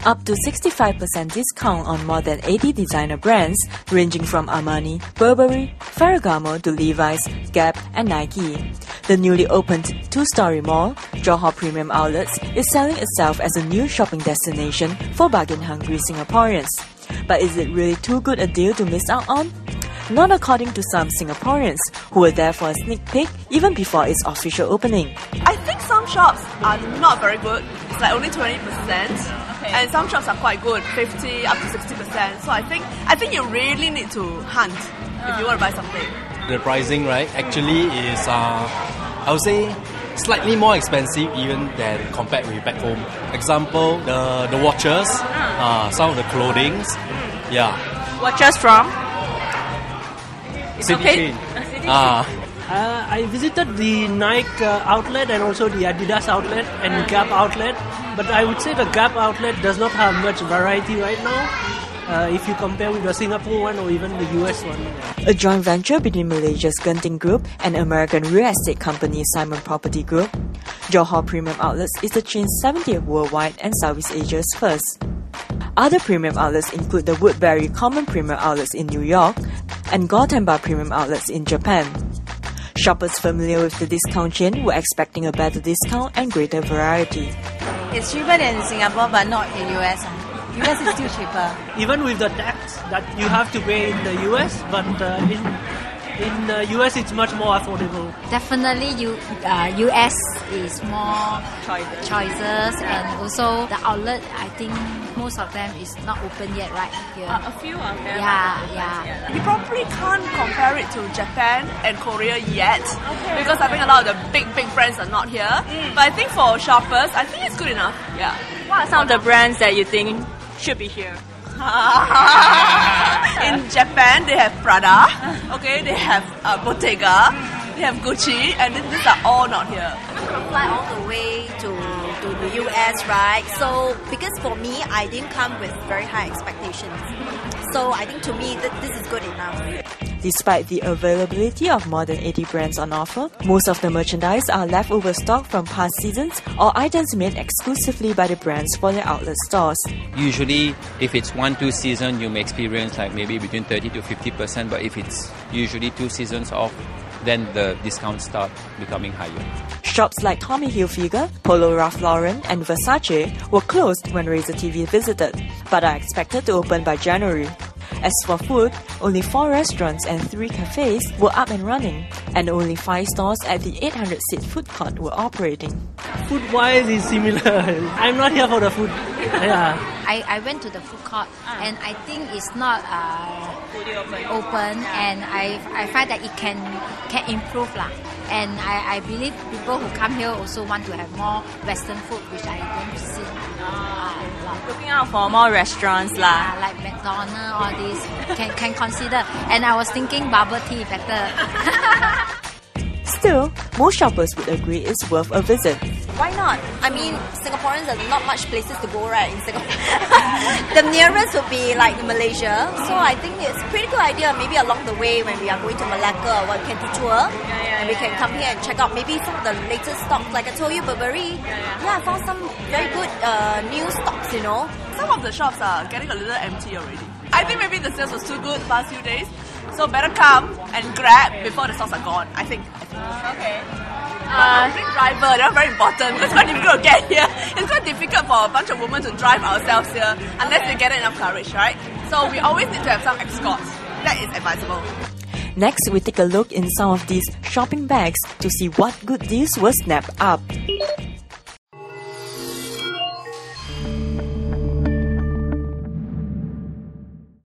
Up to 65% discount on more than 80 designer brands, ranging from Armani, Burberry, Ferragamo to Levi's, Gap and Nike. The newly opened two-story mall, Johor Premium Outlets, is selling itself as a new shopping destination for bargain-hungry Singaporeans. But is it really too good a deal to miss out on? Not according to some Singaporeans, who were there for a sneak peek even before its official opening. I think some shops are not very good. It's like only 20%. And some shops are quite good, 50 up to 60%. So I think you really need to hunt if you want to buy something. The pricing, right, actually is, I would say, slightly more expensive even than compared with back home. Example, the watches, some of the clothings, yeah. Watches from? City chain. I visited the Nike outlet and also the Adidas outlet and Gap outlet, but I would say the Gap outlet does not have much variety right now if you compare with the Singapore one or even the US one. A joint venture between Malaysia's Genting Group and American real estate company Simon Property Group, Johor Premium Outlets is the chain's 70th worldwide and Southeast Asia's first. Other premium outlets include the Woodbury Common Premium Outlets in New York and Gotemba Premium Outlets in Japan. Shoppers familiar with the discount chain were expecting a better discount and greater variety. It's cheaper than Singapore, but not in US. US is still cheaper. Even with the tax that you have to pay in the US, but in the US it's much more affordable. Definitely, US is more choices, and also the outlet. I think most of them is not open yet, right? Here. A few are there. Yeah. You probably can't compare it to Japan and Korea yet, because I think a lot of the big brands are not here. But I think for shoppers, I think it's good enough. Yeah. What are some of the brands that you think should be here? In Japan, they have Prada, they have Bottega, they have Gucci, and these are all not here. Fly all the way to the US, right? So, because for me, I didn't come with very high expectations. So, I think to me, this is good enough. Despite the availability of more than 80 brands on offer, most of the merchandise are leftover stock from past seasons or items made exclusively by the brands for their outlet stores. Usually, if it's 1-2 season, you may experience like maybe between 30 to 50%, but if it's usually 2 seasons off, then the discounts start becoming higher. Shops like Tommy Hilfiger, Polo Ralph Lauren and Versace were closed when Razor TV visited, but are expected to open by January. As for food, only 4 restaurants and 3 cafes were up and running, and only 5 stores at the 800-seat food court were operating. Food-wise is similar. I'm not here for the food. Yeah. I went to the food court and I think it's not fully open, and I find that it can improve lah. And I believe people who come here also want to have more Western food, which I don't see a lot. Looking out for more restaurants lah. Like McDonald's, all these can consider. And I was thinking bubble tea better. Still, most shoppers would agree it's worth a visit. Why not? I mean, Singaporeans are not much places to go, right, in Singapore. The nearest would be like Malaysia. So I think it's a pretty good idea. Maybe along the way when we are going to Malacca, we can do tour. And we can come here and check out maybe some of the latest stocks. Like I told you, Burberry. Yeah, I found some very good new stocks, you know. Some of the shops are getting a little empty already. I think maybe the sales was too good the past few days. So better come and grab before the stocks are gone, I think. Okay. Driver, they're very important. It's quite difficult to get here. It's quite difficult for a bunch of women to drive ourselves here unless they get enough courage, right? So we always need to have some escorts. That is advisable. Next, we take a look in some of these shopping bags to see what good deals were snapped up.